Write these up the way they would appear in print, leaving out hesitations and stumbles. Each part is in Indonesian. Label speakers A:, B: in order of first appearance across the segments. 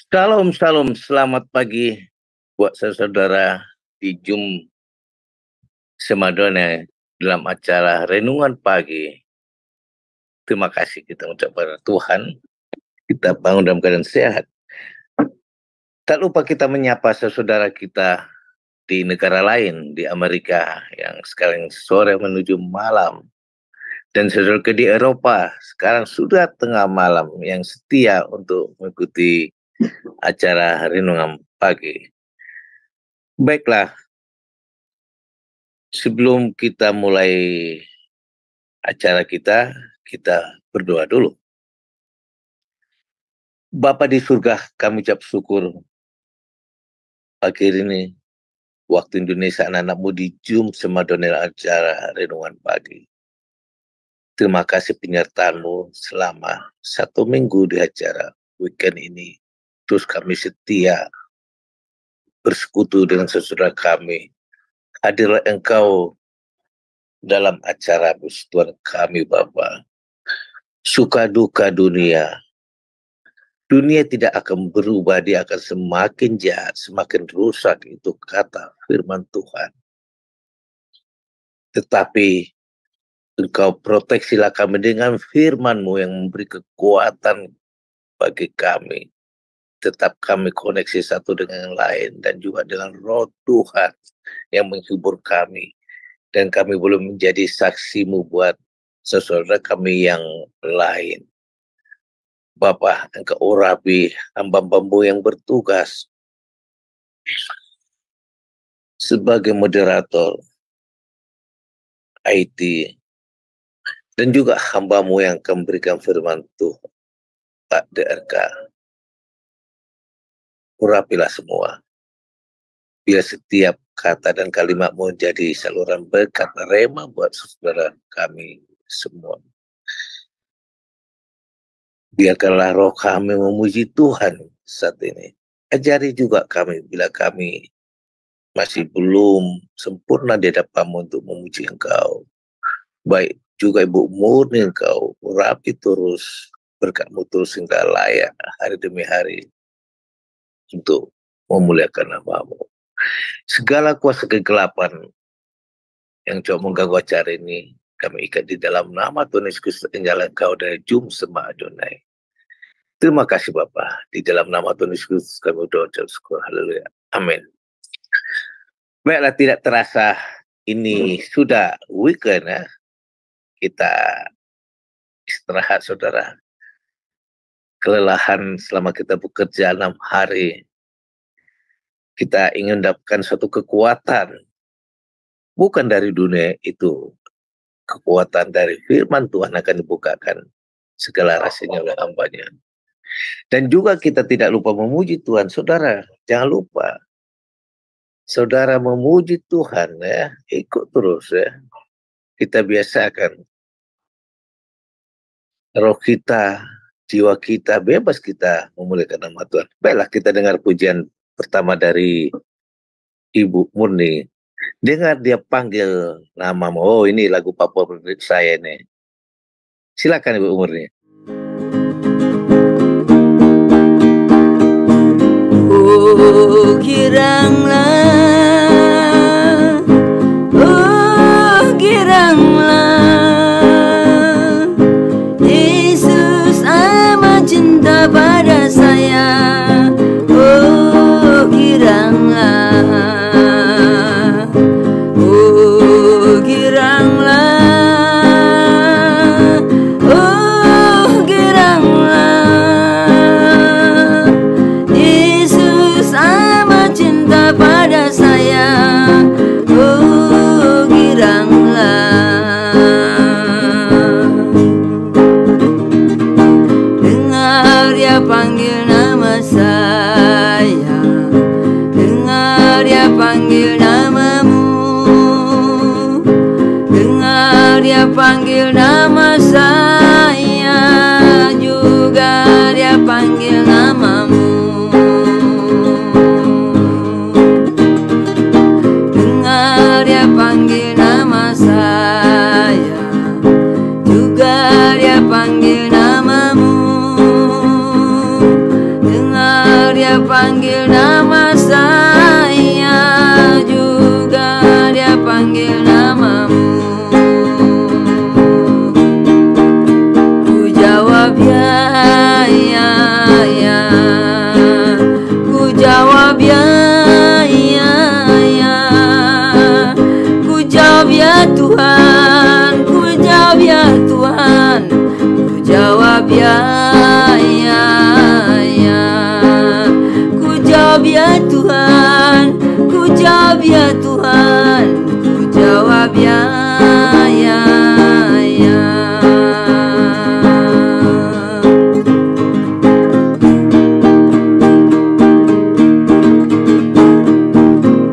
A: Shalom, shalom, selamat pagi buat saudara di Jum Semadone dalam acara Renungan Pagi. Terima kasih kita ucapkan Tuhan, kita bangun dalam keadaan sehat. Tak lupa kita menyapa saudara kita di negara lain, di Amerika yang sekarang sore menuju malam. Dan saudara di Eropa sekarang sudah tengah malam yang setia untuk mengikuti acara Renungan Pagi. Baiklah, sebelum kita mulai acara kita berdoa dulu. Bapa di surga, kami ucap syukur pagi ini, waktu Indonesia, anak-anakmu di Jum Semadonel acara Renungan Pagi. Terima kasih penyertaanmu selama 1 minggu di acara weekend ini. Terus kami setia bersekutu dengan saudara kami. Hadirlah Engkau dalam acara persekutuan kami, Bapa. Suka duka dunia tidak akan berubah, dia akan semakin jahat, semakin rusak, itu kata firman Tuhan. Tetapi Engkau proteksilah kami dengan firman-Mu yang memberi kekuatan bagi kami. Tetap kami koneksi satu dengan yang lain dan juga dengan Roh Tuhan yang menghibur kami. Dan kami belum menjadi saksi-Mu buat saudara kami yang lain. Bapa, Engkau urapi hamba-Mu yang bertugas sebagai moderator IT, dan juga hamba-Mu yang akan memberikan firman Tuhan, Pak DRK. Urapilah semua. Biar setiap kata dan kalimat-Mu jadi saluran berkat rema buat saudara kami semua. Biarkanlah roh kami memuji Tuhan saat ini. Ajari juga kami bila kami masih belum sempurna di hadapan-Mu untuk memuji Engkau. Baik juga Ibu Murni, Engkau urapi terus, berkat-Mu terus hingga layak hari demi hari untuk memuliakan nama-Mu. Segala kuasa kegelapan yang coba mengganggu acara ini, kami ikat di dalam nama Tuhan Yesus Kristus, Injil Engkau dari Jum Semadonai. Terima kasih Bapa, di dalam nama Tuhan Yesus Kristus kami berdoa dan syukur. Haleluya. Amin. Baiklah, tidak terasa ini sudah weekend ya. Kita istirahat saudara. Kelelahan selama kita bekerja 6 hari. Kita ingin mendapatkan suatu kekuatan. Bukan dari dunia itu. Kekuatan dari firman Tuhan akan dibukakan segala rahasianya oleh hamba-Nya. Dan juga kita tidak lupa memuji Tuhan. Saudara, jangan lupa. Saudara memuji Tuhan ya. Ikut terus ya. Kita biasakan. Roh kita, jiwa kita, bebas kita memuliakan nama Tuhan. Baiklah, kita dengar pujian pertama dari Ibu Murni. Dengar dia panggil namamu. Oh, ini lagu favorit saya nih. Silakan Ibu Murni.
B: Oh, giranglah, oh, giranglah, Yesus amat cinta pada saya. Oh, giranglah, oh, giranglah, oh, giranglah, Yesus amat cinta pada dia panggil nama saya, juga dia panggil namamu. Ku jawab ya, ya, ya. Ku jawab ya, ya, ya. Ku jawab ya Tuhan, ku jawab ya Tuhan. Ku jawab ya, ya, ya. Ku jawab ya Tuhan, ku jawab ya Tuhan. Ku jawab ya, ya, ya.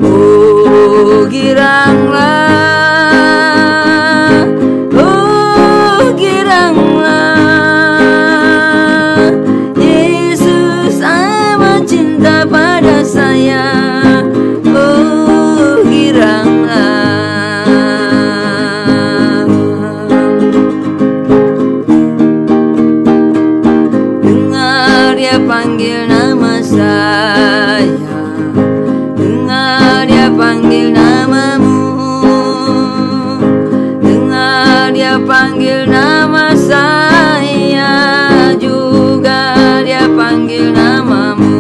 B: Oh giranglah, oh giranglah, Yesus amat cinta pada saya. Oh giranglah, dengar dia panggil nama saya, dengar dia panggil namamu, dengar dia panggil nama saya, juga dia panggil namamu.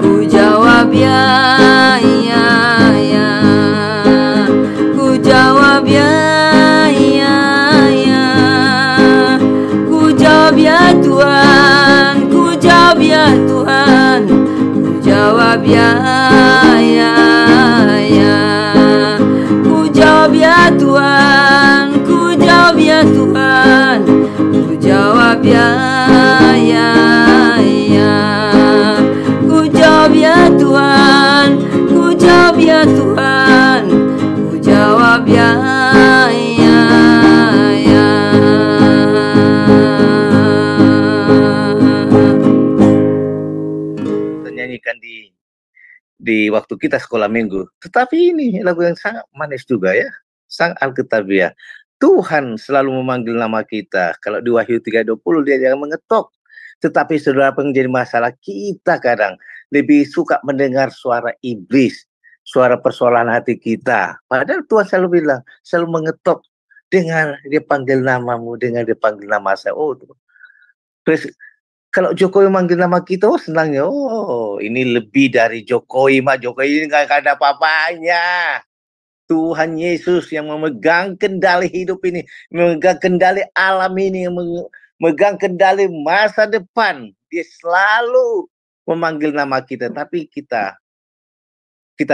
B: Ku jawab ya, ya, ya. Ku jawab ya, ya, ya. Ku jawab ya Tuhan, ku jawab ya Tuhan. Ku jawab ya, ya, ya. Ku jawab ya Tuhan, ku jawab ya Tuhan. Ku jawab ya, ya, ya. Ku jawab ya Tuhan, ku jawab ya Tuhan. Ku jawab ya, ya, ya.
A: Kita nyanyikan di waktu kita sekolah minggu. Tetapi ini lagu yang sangat manis juga ya. Sang Alkitabiah. Tuhan selalu memanggil nama kita. Kalau di Wahyu 3:20 dia jangan mengetok. Tetapi saudara, menjadi masalah kita kadang lebih suka mendengar suara iblis, suara persoalan hati kita. Padahal Tuhan selalu bilang, selalu mengetok. Dengar dia panggil namamu, dengar dia panggil nama saya. Oh, terus kalau Jokowi manggil nama kita, oh senangnya. Oh, ini lebih dari Jokowi, Mak. Jokowi ini nggak ada apa-apanya. Tuhan Yesus yang memegang kendali hidup ini, memegang kendali alam ini, memegang kendali masa depan. Dia selalu memanggil nama kita, tapi kita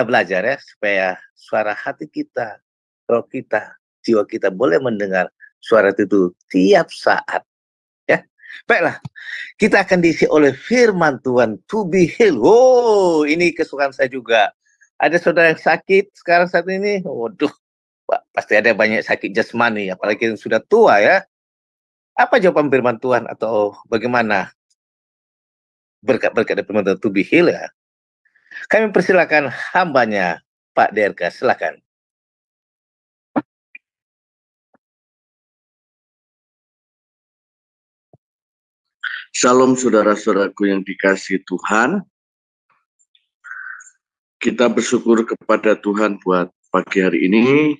A: belajar ya, supaya suara hati kita, roh kita, jiwa kita boleh mendengar suara itu tiap saat. Ya, baiklah, kita akan diisi oleh firman Tuhan, to be healed. Oh, ini kesukaan saya juga. Ada saudara yang sakit sekarang saat ini, waduh, pasti ada banyak sakit jasmani, apalagi yang sudah tua ya. Apa jawaban firman Tuhan atau bagaimana berkat-berkat dari firman Tuhan to be healed ya? Kami persilakan hambanya Pak DRK, silakan.
C: Shalom saudara-saudaraku yang dikasihi Tuhan. Kita bersyukur kepada Tuhan buat pagi hari ini,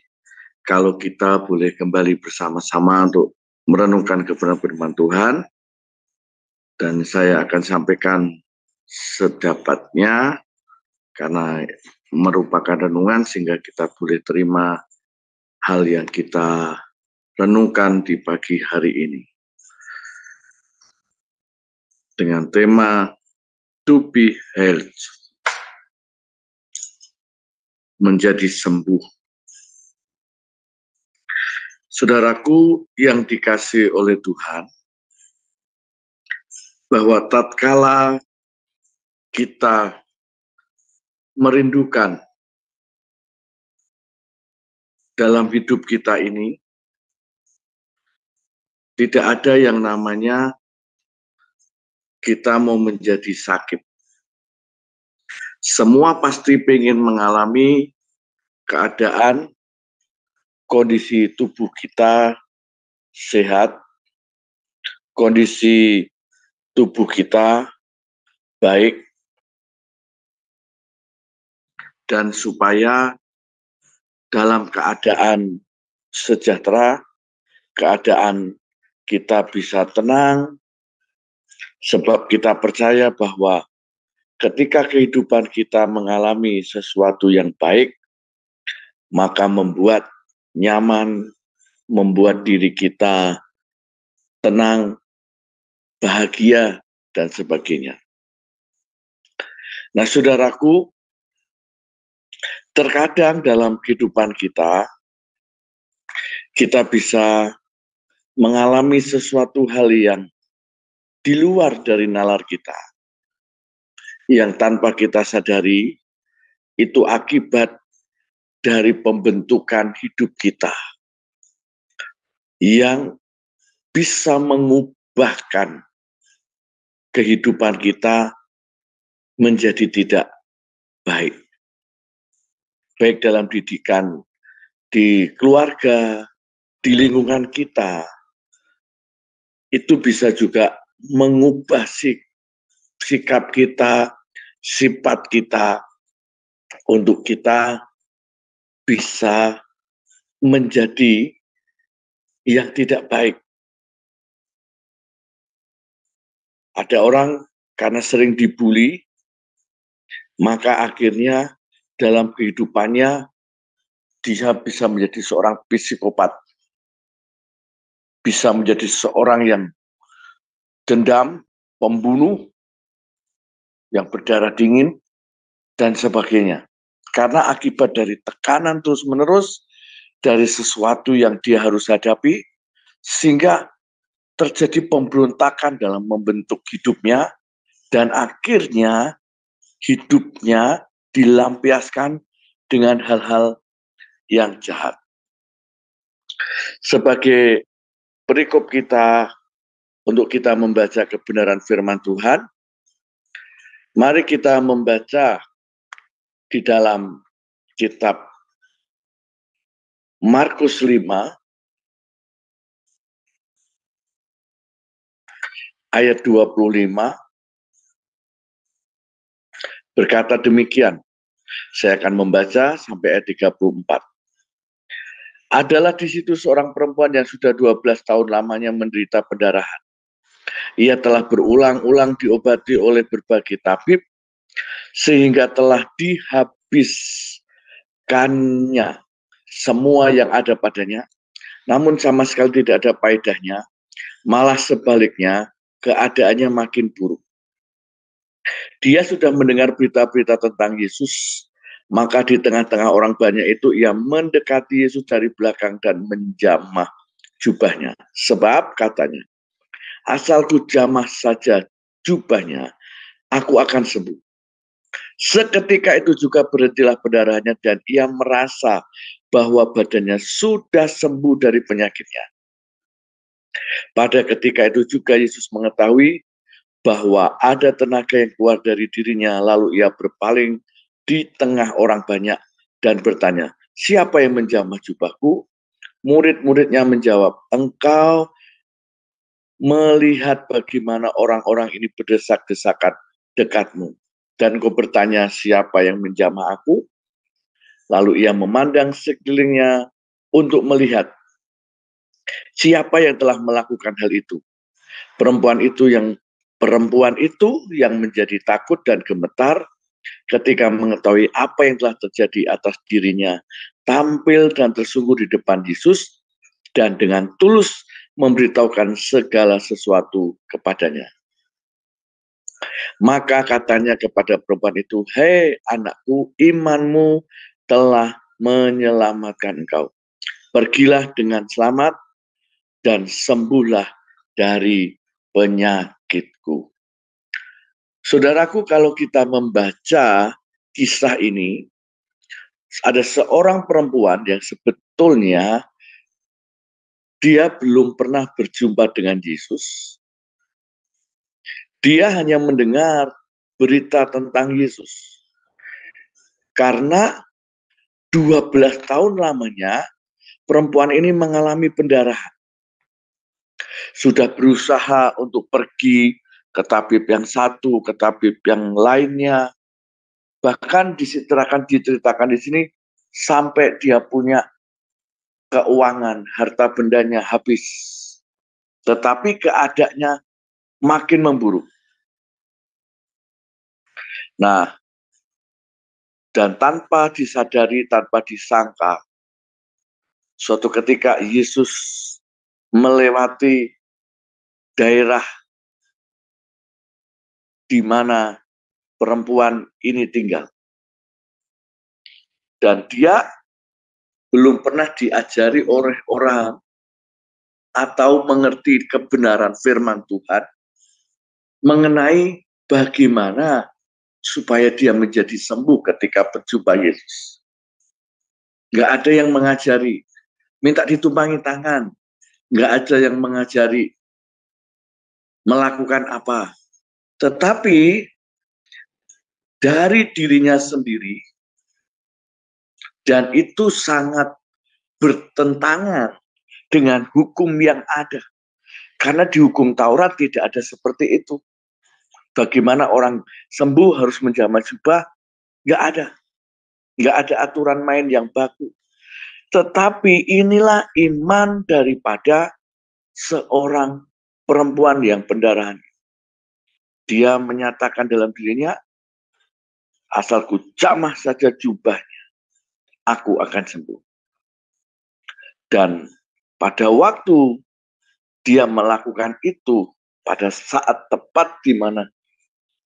C: kalau kita boleh kembali bersama-sama untuk merenungkan kebenaran firman Tuhan. Dan saya akan sampaikan sedapatnya, karena merupakan renungan sehingga kita boleh terima hal yang kita renungkan di pagi hari ini. Dengan tema to be healed, menjadi sembuh. Saudaraku yang dikasihi oleh Tuhan, bahwa tatkala kita merindukan dalam hidup kita ini, tidak ada yang namanya kita mau menjadi sakit. Semua pasti ingin mengalami keadaan kondisi tubuh kita sehat, kondisi tubuh kita baik, dan supaya dalam keadaan sejahtera, keadaan kita bisa tenang, sebab kita percaya bahwa ketika kehidupan kita mengalami sesuatu yang baik, maka membuat nyaman, membuat diri kita tenang, bahagia, dan sebagainya. Nah, saudaraku, terkadang dalam kehidupan kita bisa mengalami sesuatu hal yang di luar dari nalar kita, yang tanpa kita sadari, itu akibat dari pembentukan hidup kita, yang bisa mengubahkan kehidupan kita menjadi tidak baik. Baik dalam didikan di keluarga, di lingkungan kita, itu bisa juga mengubah sikap kita, sifat kita, untuk kita bisa menjadi yang tidak baik. Ada orang karena sering dibully, maka akhirnya dalam kehidupannya dia bisa menjadi seorang psikopat, bisa menjadi seorang yang dendam, pembunuh, yang berdarah dingin, dan sebagainya. Karena akibat dari tekanan terus-menerus, dari sesuatu yang dia harus hadapi, sehingga terjadi pemberontakan dalam membentuk hidupnya, dan akhirnya hidupnya dilampiaskan dengan hal-hal yang jahat. Sebagai perikop kita, untuk kita membaca kebenaran firman Tuhan, mari kita membaca di dalam kitab Markus 5, ayat 25, berkata demikian. Saya akan membaca sampai ayat 34. Adalah di situ seorang perempuan yang sudah 12 tahun lamanya menderita pendarahan. Ia telah berulang-ulang diobati oleh berbagai tabib, sehingga telah dihabiskannya semua yang ada padanya, namun sama sekali tidak ada faedahnya, malah sebaliknya keadaannya makin buruk. Dia sudah mendengar berita-berita tentang Yesus, maka di tengah-tengah orang banyak itu ia mendekati Yesus dari belakang dan menjamah jubahnya. Sebab katanya, asal ku jamah saja jubahnya, aku akan sembuh. Seketika itu juga berhentilah pendarahannya dan ia merasa bahwa badannya sudah sembuh dari penyakitnya. Pada ketika itu juga Yesus mengetahui bahwa ada tenaga yang keluar dari dirinya, lalu ia berpaling di tengah orang banyak dan bertanya, siapa yang menjamah jubahku? Murid-muridnya menjawab, engkau melihat bagaimana orang-orang ini berdesak-desakan dekatmu, dan kau bertanya, siapa yang menjamah aku? Lalu ia memandang sekelilingnya untuk melihat siapa yang telah melakukan hal itu. Perempuan itu yang menjadi takut dan gemetar ketika mengetahui apa yang telah terjadi atas dirinya, tampil dan tersungkur di depan Yesus dan dengan tulus memberitahukan segala sesuatu kepadanya. Maka katanya kepada perempuan itu, hei anakku, imanmu telah menyelamatkan engkau. Pergilah dengan selamat dan sembuhlah dari penyakitku. Saudaraku, kalau kita membaca kisah ini, ada seorang perempuan yang sebetulnya dia belum pernah berjumpa dengan Yesus. Dia hanya mendengar berita tentang Yesus. Karena 12 tahun lamanya perempuan ini mengalami pendarahan. Sudah berusaha untuk pergi ke tabib yang satu, ke tabib yang lainnya. Bahkan diceritakan di sini sampai dia punya keuangan, harta bendanya habis. Tetapi keadaannya makin memburuk. Nah, dan tanpa disadari, tanpa disangka, suatu ketika Yesus melewati daerah di mana perempuan ini tinggal. Dan dia belum pernah diajari oleh orang atau mengerti kebenaran firman Tuhan mengenai bagaimana supaya dia menjadi sembuh ketika berjumpa Yesus. Nggak ada yang mengajari, minta ditumpangi tangan. Nggak ada yang mengajari melakukan apa. Tetapi dari dirinya sendiri, dan itu sangat bertentangan dengan hukum yang ada. Karena di hukum Taurat tidak ada seperti itu. Bagaimana orang sembuh harus menjamah jubah, nggak ada. Nggak ada aturan main yang baku. Tetapi inilah iman daripada seorang perempuan yang pendarahan. Dia menyatakan dalam dirinya, asal ku jamah saja jubahnya, aku akan sembuh. Dan pada waktu dia melakukan itu, pada saat tepat di mana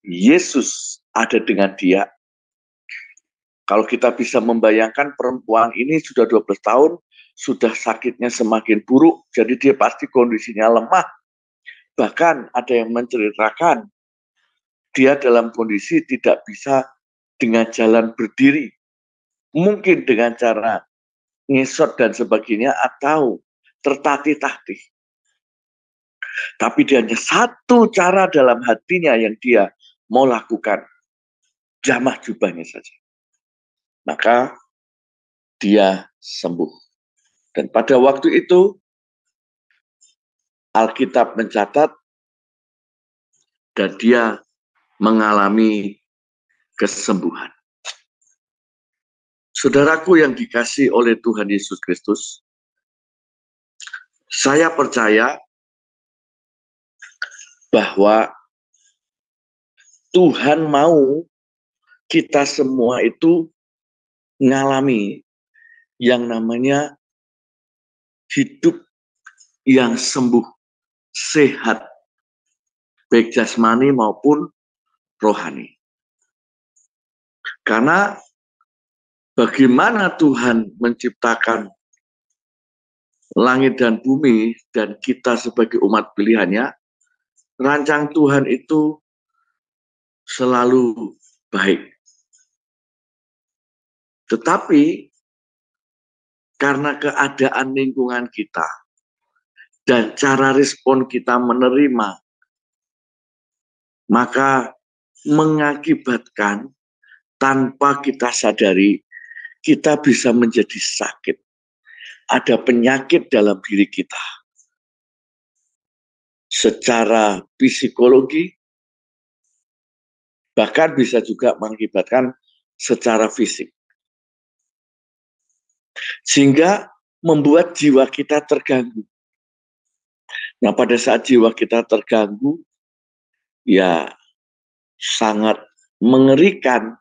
C: Yesus ada dengan dia, kalau kita bisa membayangkan perempuan ini sudah 12 tahun, sudah sakitnya semakin buruk, jadi dia pasti kondisinya lemah. Bahkan ada yang menceritakan, dia dalam kondisi tidak bisa dengan jalan berdiri. Mungkin dengan cara ngesot dan sebagainya, atau tertatih-tatih. Tapi dia hanya satu cara dalam hatinya yang dia mau lakukan, jamah jubahnya saja. Maka dia sembuh. Dan pada waktu itu, Alkitab mencatat, dan dia mengalami kesembuhan. Saudaraku yang dikasihi oleh Tuhan Yesus Kristus, saya percaya bahwa Tuhan mau kita semua itu mengalami yang namanya hidup yang sembuh, sehat, baik jasmani maupun rohani. Karena bagaimana Tuhan menciptakan langit dan bumi dan kita sebagai umat pilihannya, rancang Tuhan itu selalu baik. Tetapi karena keadaan lingkungan kita dan cara respon kita menerima, maka mengakibatkan tanpa kita sadari, kita bisa menjadi sakit. Ada penyakit dalam diri kita. Secara psikologi, bahkan bisa juga mengakibatkan secara fisik. Sehingga membuat jiwa kita terganggu. Nah, pada saat jiwa kita terganggu, ya sangat mengerikan,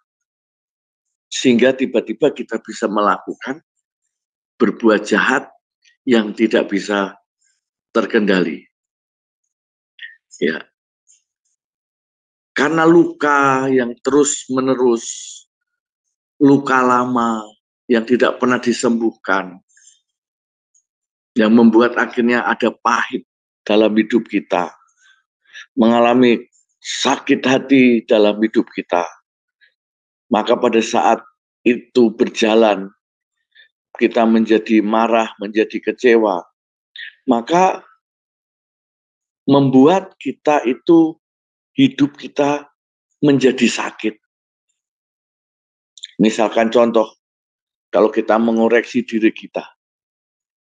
C: sehingga tiba-tiba kita bisa melakukan berbuat jahat yang tidak bisa terkendali. Ya. Karena luka yang terus-menerus, luka lama yang tidak pernah disembuhkan, yang membuat akhirnya ada pahit dalam hidup kita, mengalami sakit hati dalam hidup kita. Maka pada saat itu berjalan, kita menjadi marah, menjadi kecewa, maka membuat kita itu, hidup kita menjadi sakit. Misalkan contoh, kalau kita mengoreksi diri kita,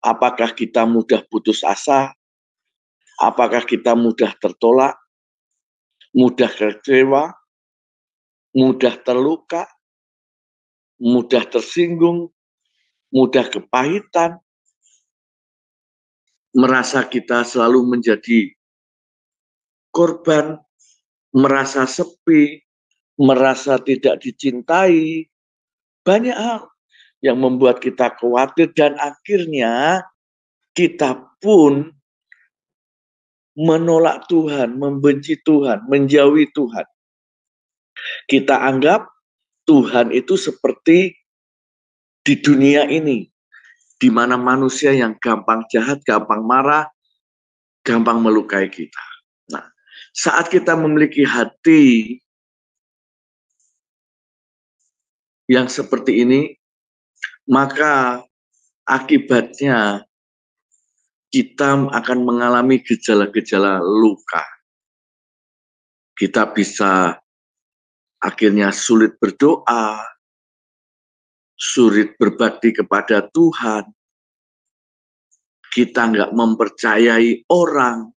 C: Apakah kita mudah putus asa? Apakah kita mudah tertolak? Mudah kecewa? Mudah terluka? Mudah tersinggung? Mudah kepahitan? Merasa kita selalu menjadi korban, merasa sepi, merasa tidak dicintai, banyak hal yang membuat kita khawatir dan akhirnya kita pun menolak Tuhan, membenci Tuhan, menjauhi Tuhan. Kita anggap Tuhan itu seperti di dunia ini, di mana manusia yang gampang jahat, gampang marah, gampang melukai kita. Nah, saat kita memiliki hati yang seperti ini, maka akibatnya kita akan mengalami gejala-gejala luka. Kita bisa akhirnya sulit berdoa, sulit berbakti kepada Tuhan. Kita nggak mempercayai orang.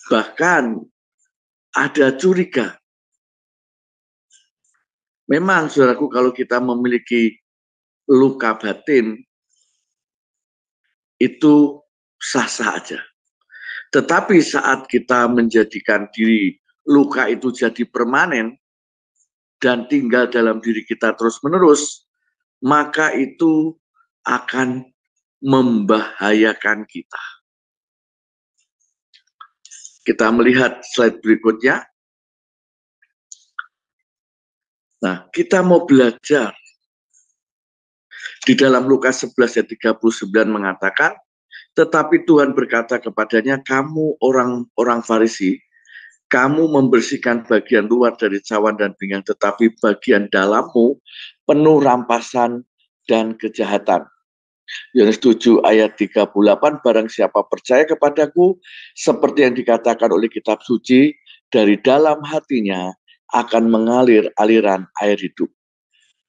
C: Bahkan ada curiga. Memang, saudaraku, kalau kita memiliki luka batin, itu sah-sah aja. Tetapi saat kita menjadikan diri luka itu jadi permanen dan tinggal dalam diri kita terus-menerus, maka itu akan membahayakan kita. Kita melihat slide berikutnya. Nah, kita mau belajar. Di dalam Lukas 11 ayat 39 mengatakan, tetapi Tuhan berkata kepadanya, kamu orang Farisi, kamu membersihkan bagian luar dari cawan dan pinggang, tetapi bagian dalammu penuh rampasan dan kejahatan. Yohanes 7 ayat 38, barang siapa percaya kepadaku, seperti yang dikatakan oleh kitab suci, dari dalam hatinya akan mengalir aliran air hidup.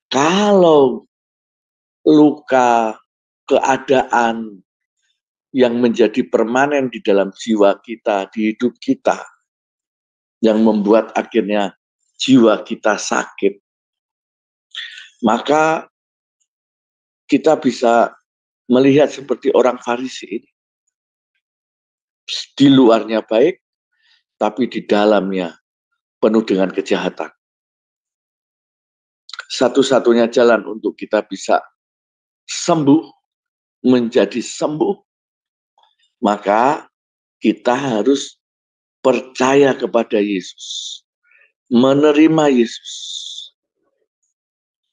C: Kalau luka, keadaan yang menjadi permanen di dalam jiwa kita, di hidup kita, yang membuat akhirnya jiwa kita sakit, maka kita bisa melihat seperti orang Farisi ini. Di luarnya baik, tapi di dalamnya penuh dengan kejahatan. Satu-satunya jalan untuk kita bisa sembuh, menjadi sembuh, maka kita harus percaya kepada Yesus, menerima Yesus,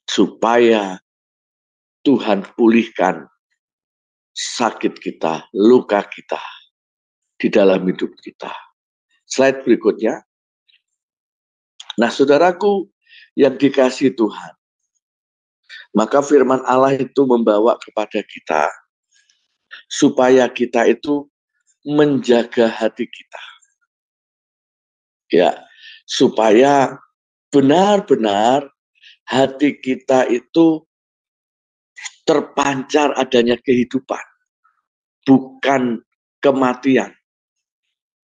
C: supaya Tuhan pulihkan sakit kita, luka kita di dalam hidup kita. Slide berikutnya. Nah, saudaraku yang dikasihi Tuhan, maka firman Allah itu membawa kepada kita supaya kita itu menjaga hati kita. Ya, supaya benar-benar hati kita itu terpancar adanya kehidupan, bukan kematian.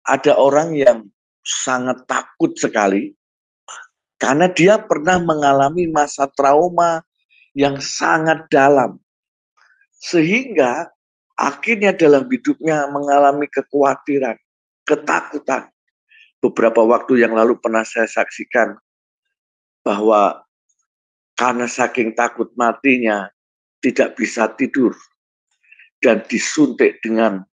C: Ada orang yang sangat takut sekali karena dia pernah mengalami masa trauma yang sangat dalam. Sehingga akhirnya dalam hidupnya mengalami kekhawatiran, ketakutan. Beberapa waktu yang lalu pernah saya saksikan bahwa karena saking takut matinya tidak bisa tidur dan disuntik dengan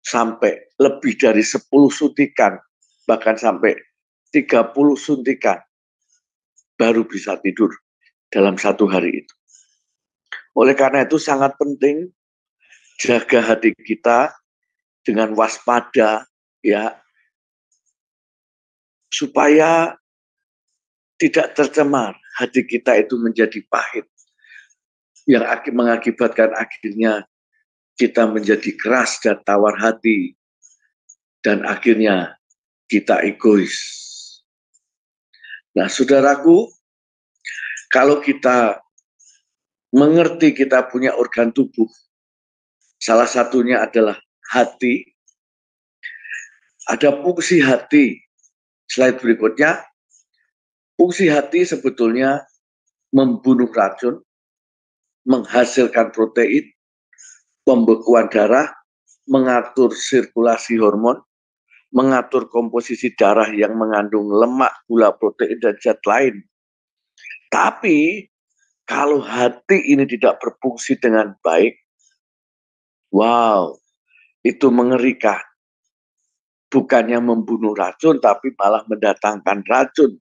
C: sampai lebih dari 10 suntikan, bahkan sampai 30 suntikan baru bisa tidur dalam satu hari itu. Oleh karena itu sangat penting jaga hati kita dengan waspada, ya, supaya tidak tercemar hati kita itu menjadi pahit, yang mengakibatkan akhirnya kita menjadi keras dan tawar hati, dan akhirnya kita egois. Nah, saudaraku, kalau kita mengerti kita punya organ tubuh. Salah satunya adalah hati. Ada fungsi hati. Slide berikutnya. Fungsi hati sebetulnya membunuh racun, menghasilkan protein, pembekuan darah, mengatur sirkulasi hormon, mengatur komposisi darah yang mengandung lemak, gula, protein, dan zat lain. Tapi kalau hati ini tidak berfungsi dengan baik, wow, itu mengerikan. Bukannya membunuh racun, tapi malah mendatangkan racun.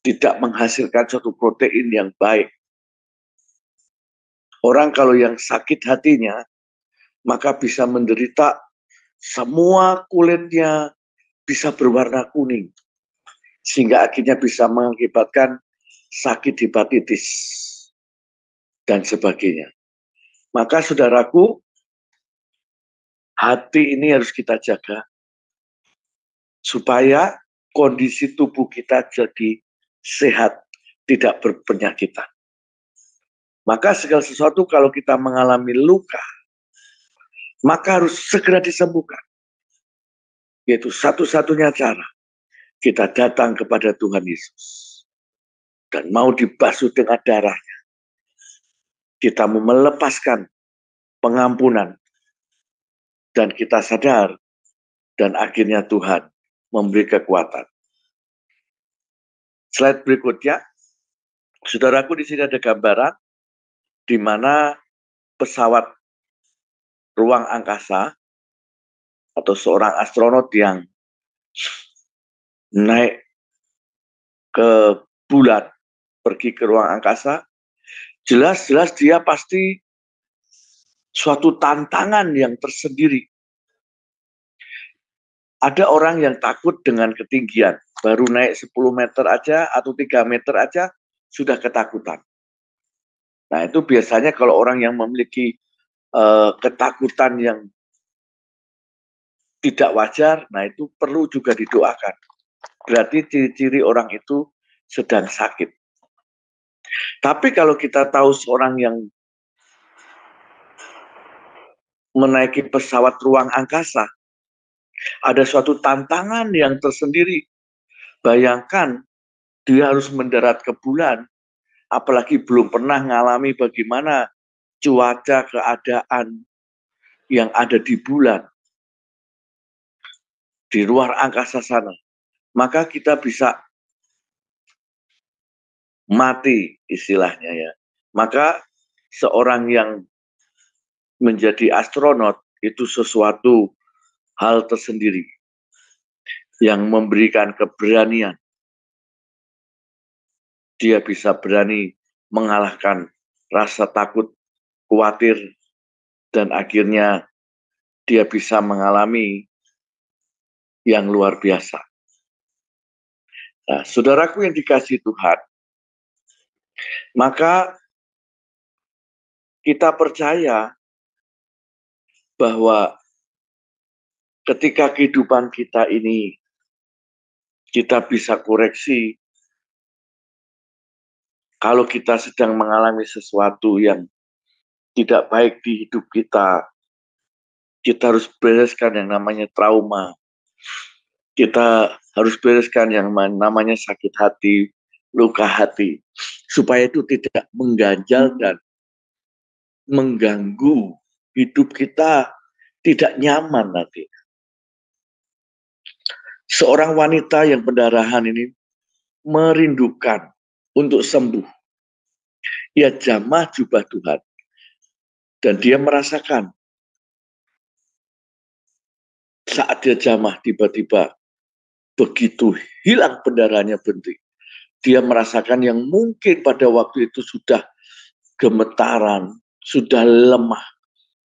C: Tidak menghasilkan suatu protein yang baik. Orang kalau yang sakit hatinya, maka bisa menderita semua kulitnya bisa berwarna kuning. Sehingga akhirnya bisa mengakibatkan sakit hepatitis dan sebagainya. Maka saudaraku, hati ini harus kita jaga supaya kondisi tubuh kita jadi sehat, tidak berpenyakitan. Maka segala sesuatu kalau kita mengalami luka, maka harus segera disembuhkan. Yaitu satu-satunya cara kita datang kepada Tuhan Yesus dan mau dibasuh dengan darahnya. Kita mau melepaskan pengampunan dan kita sadar dan akhirnya Tuhan memberi kekuatan. Slide berikutnya, saudaraku, di sini ada gambaran di mana pesawat ruang angkasa atau seorang astronot yang naik ke bulan, pergi ke ruang angkasa, jelas-jelas dia pasti suatu tantangan yang tersendiri. Ada orang yang takut dengan ketinggian, baru naik 10 meter aja atau 3 meter aja sudah ketakutan. Nah, itu biasanya kalau orang yang memiliki ketakutan yang tidak wajar, nah itu perlu juga didoakan. Berarti ciri-ciri orang itu sedang sakit. Tapi kalau kita tahu seorang yang menaiki pesawat ruang angkasa, ada suatu tantangan yang tersendiri. Bayangkan dia harus mendarat ke bulan, apalagi belum pernah mengalami bagaimana cuaca keadaan yang ada di bulan, di luar angkasa sana. Maka kita bisa mati istilahnya ya. Maka seorang yang menjadi astronot itu sesuatu hal tersendiri yang memberikan keberanian. Dia bisa berani mengalahkan rasa takut, khawatir, dan akhirnya dia bisa mengalami yang luar biasa. Nah, saudaraku yang dikasihi Tuhan, maka kita percaya bahwa ketika kehidupan kita ini kita bisa koreksi, kalau kita sedang mengalami sesuatu yang tidak baik di hidup kita, kita harus bereskan yang namanya trauma. Kita harus bereskan yang namanya sakit hati, luka hati, supaya itu tidak mengganjal dan mengganggu hidup kita, tidak nyaman nanti. Seorang wanita yang pendarahan ini merindukan untuk sembuh. Ia jamah jubah Tuhan. Dan dia merasakan saat dia jamah tiba-tiba begitu hilang pendarahannya berhenti. Dia merasakan yang mungkin pada waktu itu sudah gemetaran, sudah lemah,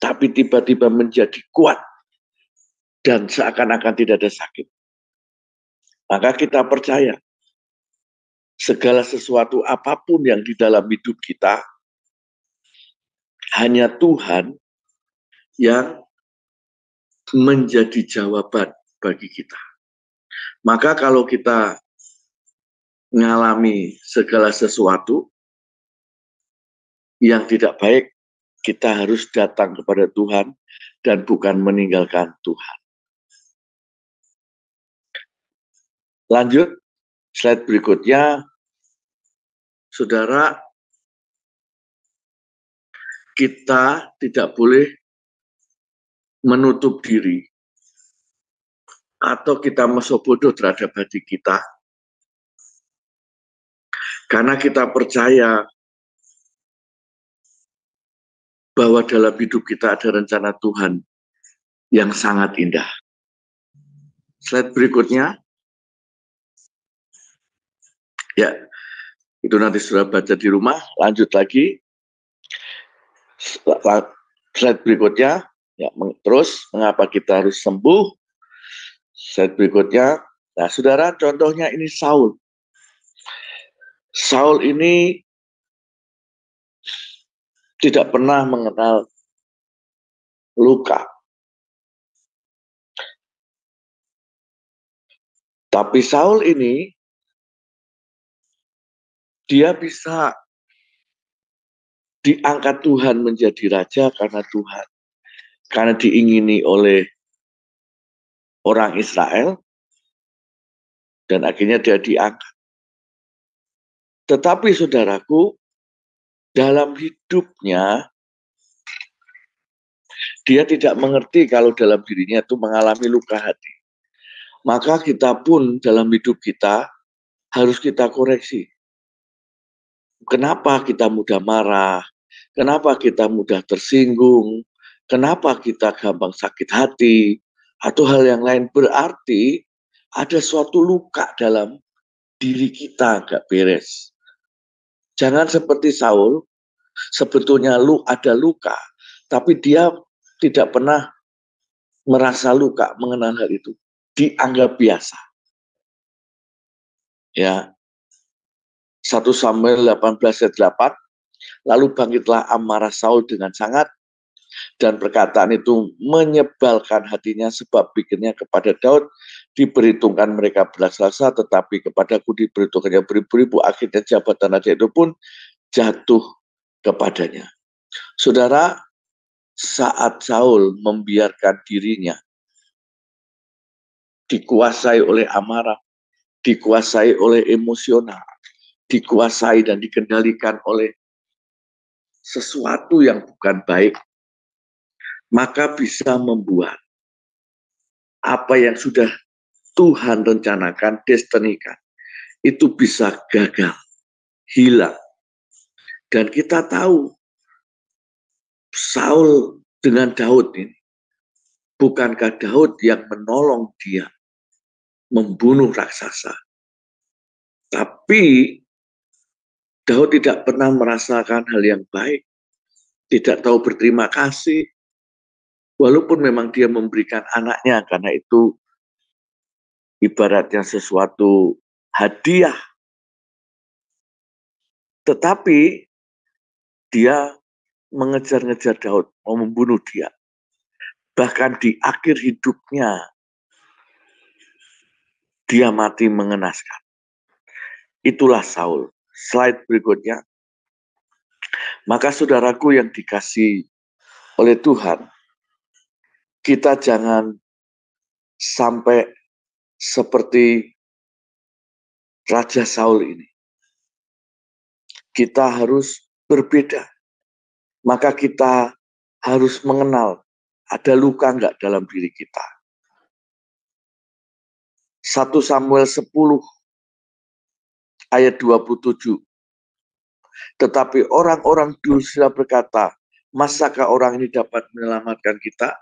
C: tapi tiba-tiba menjadi kuat dan seakan-akan tidak ada sakit. Maka kita percaya segala sesuatu apapun yang di dalam hidup kita, hanya Tuhan yang menjadi jawaban bagi kita. Maka kalau kita mengalami segala sesuatu, yang tidak baik, kita harus datang kepada Tuhan dan bukan meninggalkan Tuhan. Lanjut, slide berikutnya. Saudara, kita tidak boleh menutup diri atau kita mesok bodoh terhadap hati kita. Karena kita percaya bahwa dalam hidup kita ada rencana Tuhan yang sangat indah. Slide berikutnya. Ya, itu nanti sudah baca di rumah. Lanjut lagi. Slide berikutnya. Ya, terus mengapa kita harus sembuh? Slide berikutnya. Nah, saudara, contohnya ini Saul. Saul ini tidak pernah mengenal luka. Tapi Saul ini, dia bisa diangkat Tuhan menjadi raja karena Tuhan. Karena diingini oleh orang Israel, dan akhirnya dia diangkat. Tetapi saudaraku, dalam hidupnya, dia tidak mengerti kalau dalam dirinya itu mengalami luka hati. Maka kita pun dalam hidup kita harus kita koreksi. Kenapa kita mudah marah? Kenapa kita mudah tersinggung? Kenapa kita gampang sakit hati? Atau hal yang lain, berarti ada suatu luka dalam diri kita gak beres. Jangan seperti Saul, sebetulnya ada luka, tapi dia tidak pernah merasa luka, mengenal hal itu. Dianggap biasa. Ya. 1 Samuel 18 ayat 8, lalu bangkitlah amarah Saul dengan sangat, dan perkataan itu menyebalkan hatinya, sebab pikirnya kepada Daud diperhitungkan mereka belas-lasa, tetapi kepadaku diperhitungkannya beribu-ribu. Akhirnya jabatan raja itu pun jatuh kepadanya. Saudara, saat Saul membiarkan dirinya dikuasai oleh amarah, dikuasai oleh emosional, dikuasai dan dikendalikan oleh sesuatu yang bukan baik, maka bisa membuat apa yang sudah Tuhan rencanakan, destinikan, itu bisa gagal, hilang. Dan kita tahu Saul dengan Daud ini, bukankah Daud yang menolong dia membunuh raksasa? Tapi Daud tidak pernah merasakan hal yang baik, tidak tahu berterima kasih, walaupun memang dia memberikan anaknya, karena itu ibaratnya sesuatu hadiah. Tetapi dia mengejar-ngejar Daud, mau membunuh dia. Bahkan di akhir hidupnya, dia mati mengenaskan. Itulah Saul. Slide berikutnya. Maka saudaraku yang dikasihi oleh Tuhan, kita jangan sampai seperti Raja Saul ini. Kita harus berbeda. Maka kita harus mengenal ada luka enggak dalam diri kita. 1 Samuel 10 ayat 27. Tetapi orang-orang dusta berkata, masakah orang ini dapat menyelamatkan kita?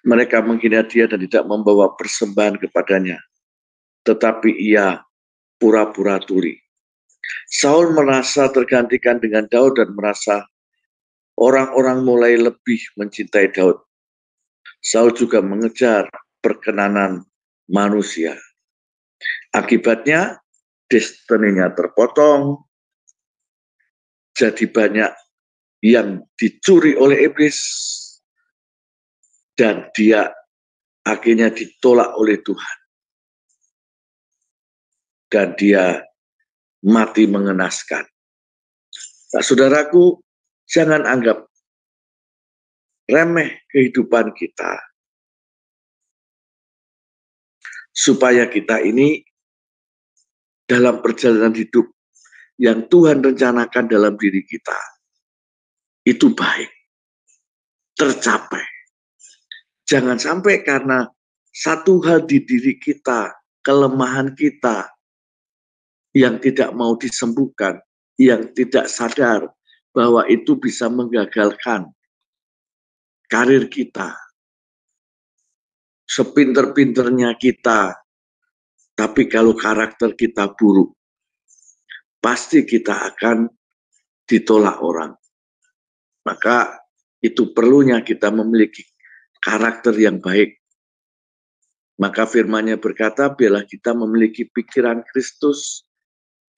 C: Mereka menghina dia dan tidak membawa persembahan kepadanya. Tetapi ia pura-pura tuli. Saul merasa tergantikan dengan Daud dan merasa orang-orang mulai lebih mencintai Daud. Saul juga mengejar perkenanan manusia. Akibatnya, destininya terpotong, jadi banyak yang dicuri oleh iblis, dan dia akhirnya ditolak oleh Tuhan. Dan dia mati mengenaskan. Nah, saudaraku, Jangan anggap remeh kehidupan kita, supaya kita ini dalam perjalanan hidup yang Tuhan rencanakan dalam diri kita, itu baik, tercapai. Jangan sampai karena satu hal di diri kita, kelemahan kita, yang tidak mau disembuhkan, yang tidak sadar bahwa itu bisa menggagalkan karir kita, sepinter-pinternya kita, tapi kalau karakter kita buruk, pasti kita akan ditolak orang. Maka itu perlunya kita memiliki karakter yang baik. Maka firman-Nya berkata, biarlah kita memiliki pikiran Kristus,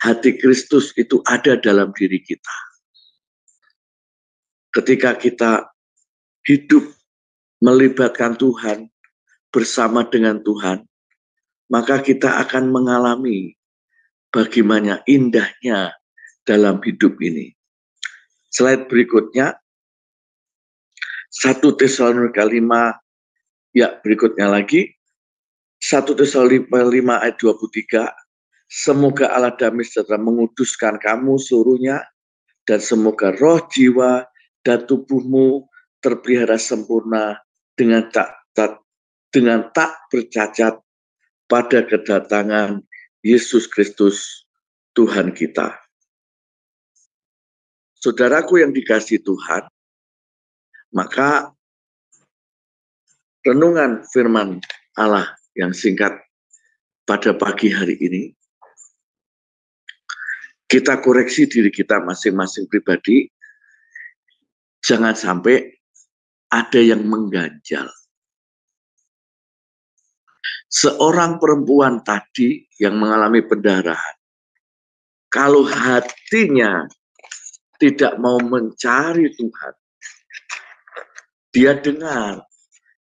C: hati Kristus itu ada dalam diri kita. Ketika kita hidup melibatkan Tuhan, bersama dengan Tuhan, maka kita akan mengalami bagaimana indahnya dalam hidup ini. Slide berikutnya, 1 Tesalonika 5, ya berikutnya lagi, 1 Tesalonika 5 ayat 23, semoga Allah damai sejahtera menguduskan kamu seluruhnya, dan semoga roh, jiwa, dan tubuhmu terpelihara sempurna dengan tak bercacat pada kedatangan Yesus Kristus Tuhan kita. Saudaraku yang dikasihi Tuhan, maka renungan firman Allah yang singkat pada pagi hari ini, kita koreksi diri kita masing-masing pribadi, jangan sampai ada yang mengganjal. Seorang perempuan tadi yang mengalami pendarahan, kalau hatinya tidak mau mencari Tuhan, dia dengar,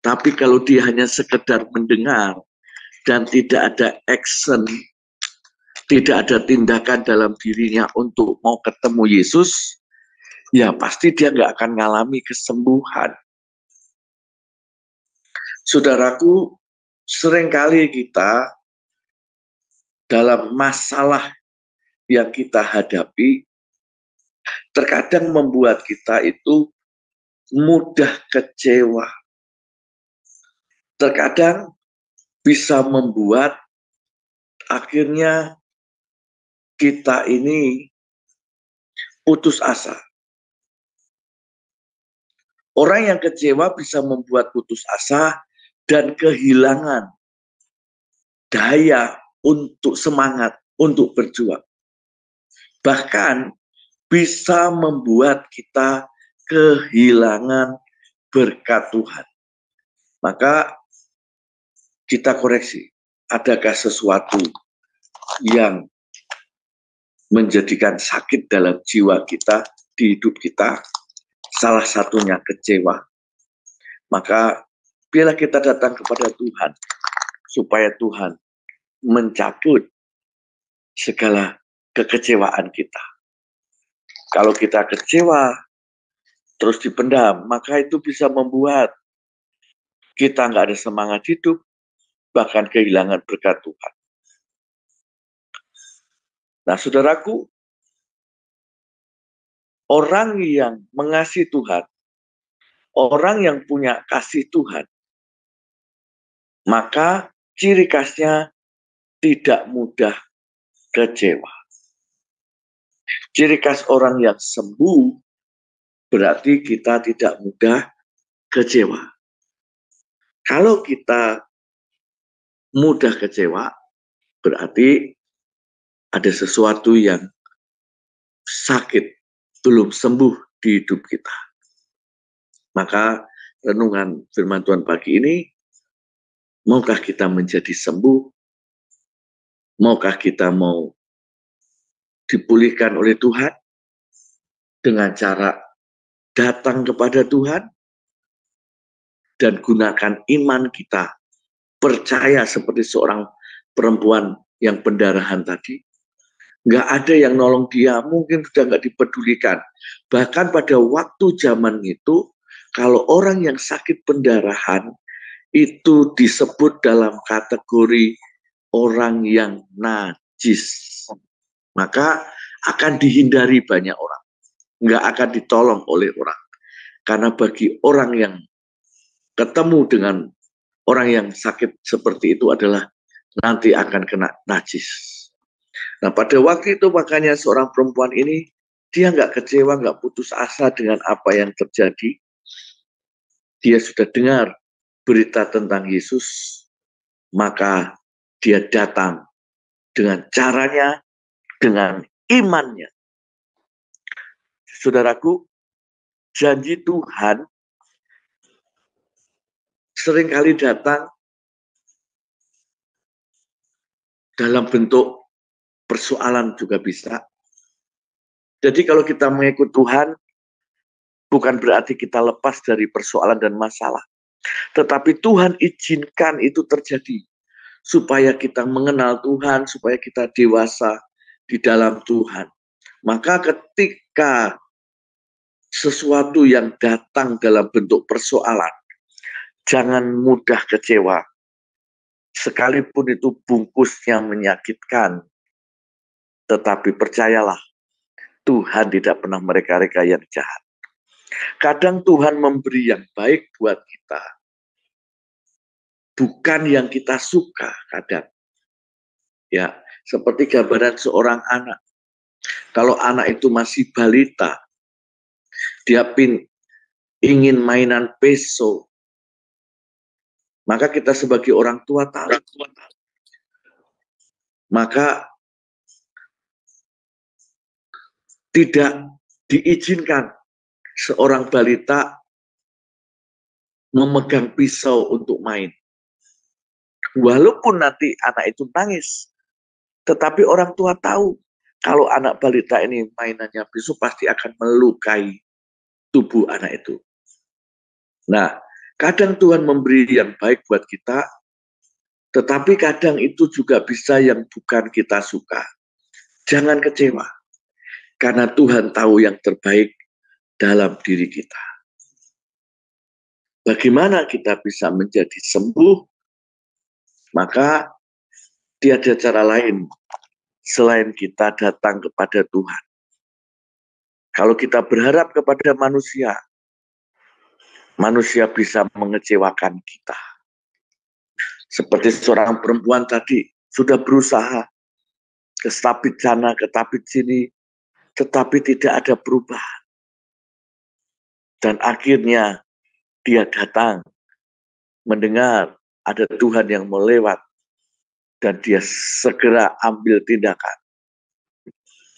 C: tapi kalau dia hanya sekedar mendengar dan tidak ada action, tidak ada tindakan dalam dirinya untuk mau ketemu Yesus, ya pasti dia nggak akan mengalami kesembuhan. Saudaraku, seringkali kita dalam masalah yang kita hadapi, terkadang membuat kita itu mudah kecewa. Terkadang bisa membuat akhirnya kita ini putus asa. Orang yang kecewa bisa membuat putus asa dan kehilangan daya untuk semangat, untuk berjuang. Bahkan bisa membuat kita kehilangan berkat Tuhan. Maka kita koreksi, adakah sesuatu yang menjadikan sakit dalam jiwa kita, di hidup kita? Salah satunya kecewa. Maka biarlah kita datang kepada Tuhan, supaya Tuhan mencabut segala kekecewaan kita. Kalau kita kecewa, terus dipendam, maka itu bisa membuat kita nggak ada semangat hidup, bahkan kehilangan berkat Tuhan. Nah, saudaraku, orang yang mengasihi Tuhan, orang yang punya kasih Tuhan, maka ciri khasnya tidak mudah kecewa. Ciri khas orang yang sembuh berarti kita tidak mudah kecewa. Kalau kita mudah kecewa, berarti ada sesuatu yang sakit, belum sembuh di hidup kita. Maka renungan firman Tuhan pagi ini, maukah kita menjadi sembuh? Maukah kita mau dipulihkan oleh Tuhan dengan cara datang kepada Tuhan dan gunakan iman kita, percaya seperti seorang perempuan yang pendarahan tadi, nggak ada yang nolong dia, mungkin sudah nggak dipedulikan. Bahkan pada waktu zaman itu, kalau orang yang sakit pendarahan, itu disebut dalam kategori orang yang najis. Maka akan dihindari banyak orang. Nggak akan ditolong oleh orang. Karena bagi orang yang ketemu dengan orang yang sakit seperti itu adalah nanti akan kena najis. Nah, pada waktu itu makanya seorang perempuan ini, dia nggak kecewa, nggak putus asa dengan apa yang terjadi. Dia sudah dengar berita tentang Yesus, maka dia datang dengan caranya, dengan imannya. Saudaraku, janji Tuhan seringkali datang dalam bentuk persoalan juga bisa. Jadi kalau kita mengikut Tuhan, bukan berarti kita lepas dari persoalan dan masalah. Tetapi Tuhan izinkan itu terjadi. Supaya kita mengenal Tuhan, supaya kita dewasa di dalam Tuhan. Maka ketika sesuatu yang datang dalam bentuk persoalan, jangan mudah kecewa. Sekalipun itu bungkusnya menyakitkan, tetapi percayalah, Tuhan tidak pernah mereka-reka yang jahat. Kadang Tuhan memberi yang baik buat kita, bukan yang kita suka kadang. Ya, seperti gambaran seorang anak. Kalau anak itu masih balita, dia ingin mainan peso, maka kita sebagai orang tua tahu. Maka tidak diizinkan seorang balita memegang pisau untuk main. Walaupun nanti anak itu nangis, tetapi orang tua tahu kalau anak balita ini mainannya pisau pasti akan melukai tubuh anak itu. Nah, kadang Tuhan memberi yang baik buat kita, tetapi kadang itu juga bisa yang bukan kita suka. Jangan kecewa, karena Tuhan tahu yang terbaik dalam diri kita. Bagaimana kita bisa menjadi sembuh? Maka tiada cara lain selain kita datang kepada Tuhan. Kalau kita berharap kepada manusia, manusia bisa mengecewakan kita. Seperti seorang perempuan tadi, sudah berusaha ke tabit sana, ke tabit sini, tetapi tidak ada perubahan. Dan akhirnya dia datang, mendengar ada Tuhan yang mau lewat, dan dia segera ambil tindakan.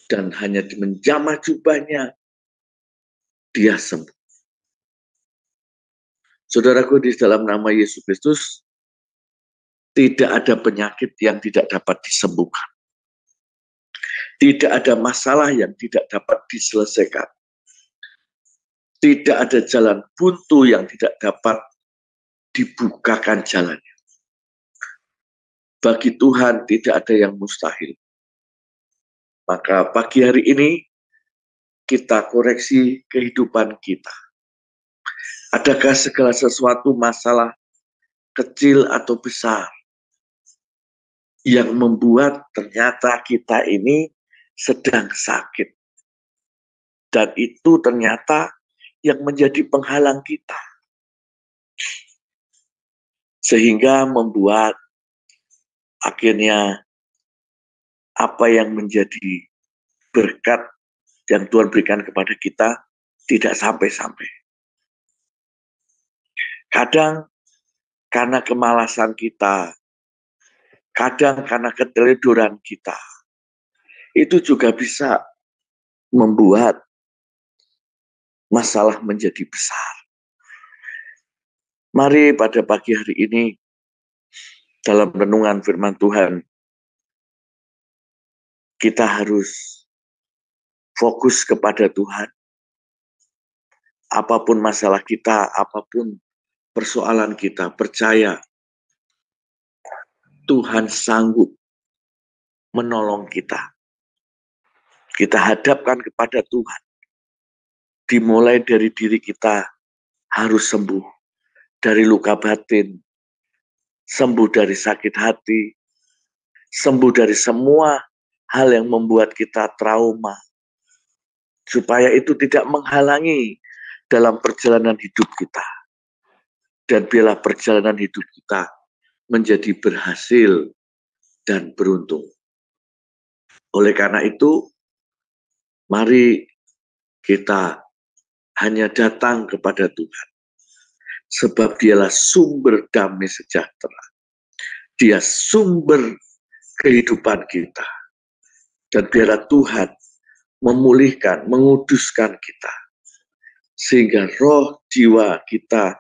C: Dan hanya menjamah jubahnya, dia sembuh. Saudaraku, di dalam nama Yesus Kristus, tidak ada penyakit yang tidak dapat disembuhkan. Tidak ada masalah yang tidak dapat diselesaikan. Tidak ada jalan buntu yang tidak dapat dibukakan jalannya. Bagi Tuhan tidak ada yang mustahil. Maka pagi hari ini kita koreksi kehidupan kita. Adakah segala sesuatu masalah kecil atau besar yang membuat ternyata kita ini sedang sakit. Dan itu ternyata yang menjadi penghalang kita. Sehingga membuat akhirnya apa yang menjadi berkat yang Tuhan berikan kepada kita tidak sampai-sampai. Kadang karena kemalasan kita, kadang karena keteledoran kita, itu juga bisa membuat masalah menjadi besar. Mari pada pagi hari ini, dalam renungan firman Tuhan, kita harus fokus kepada Tuhan. Apapun masalah kita, apapun persoalan kita, percaya Tuhan sanggup menolong kita. kita hadapkan kepada Tuhan. Dimulai dari diri kita harus sembuh dari luka batin, sembuh dari sakit hati, sembuh dari semua hal yang membuat kita trauma, supaya itu tidak menghalangi dalam perjalanan hidup kita. Dan biarlah perjalanan hidup kita menjadi berhasil dan beruntung. Oleh karena itu, mari kita hanya datang kepada Tuhan. Sebab dialah sumber damai sejahtera. Dia sumber kehidupan kita. Dan biarlah Tuhan memulihkan, menguduskan kita. Sehingga roh jiwa kita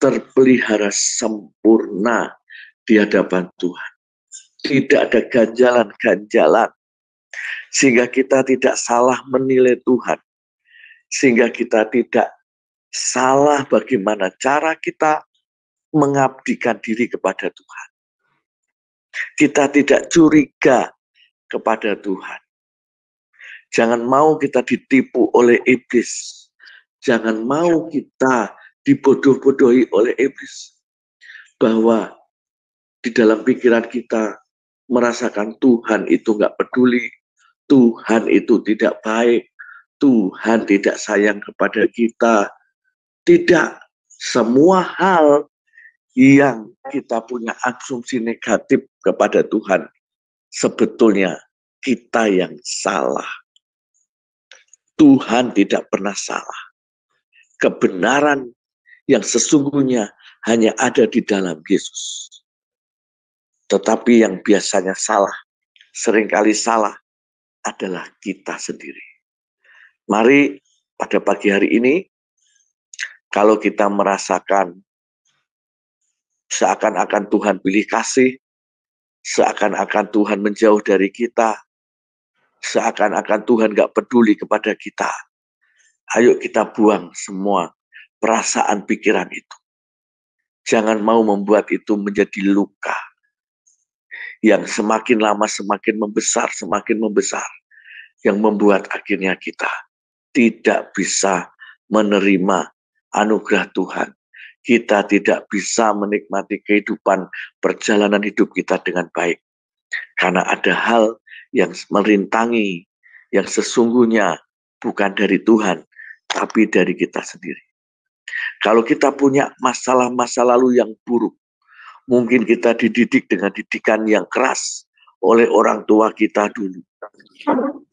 C: terpelihara sempurna di hadapan Tuhan. Tidak ada ganjalan-ganjalan. Sehingga kita tidak salah menilai Tuhan. Sehingga kita tidak salah bagaimana cara kita mengabdikan diri kepada Tuhan. Kita tidak curiga kepada Tuhan. Jangan mau kita ditipu oleh iblis. Jangan mau kita dibodoh-bodohi oleh iblis. Bahwa di dalam pikiran kita merasakan Tuhan itu nggak peduli. Tuhan itu tidak baik. Tuhan tidak sayang kepada kita. Tidak, semua hal yang kita punya asumsi negatif kepada Tuhan, sebetulnya kita yang salah. Tuhan tidak pernah salah. Kebenaran yang sesungguhnya hanya ada di dalam Yesus. Tetapi yang biasanya salah, seringkali salah, adalah kita sendiri. Mari pada pagi hari ini, kalau kita merasakan seakan-akan Tuhan pilih kasih, seakan-akan Tuhan menjauh dari kita, seakan-akan Tuhan gak peduli kepada kita, ayo kita buang semua perasaan pikiran itu. Jangan mau membuat itu menjadi luka yang semakin lama semakin membesar, yang membuat akhirnya kita tidak bisa menerima anugerah Tuhan. Kita tidak bisa menikmati kehidupan perjalanan hidup kita dengan baik. Karena ada hal yang merintangi, yang sesungguhnya bukan dari Tuhan, tapi dari kita sendiri. Kalau kita punya masalah-masa lalu yang buruk, mungkin kita dididik dengan didikan yang keras oleh orang tua kita dulu.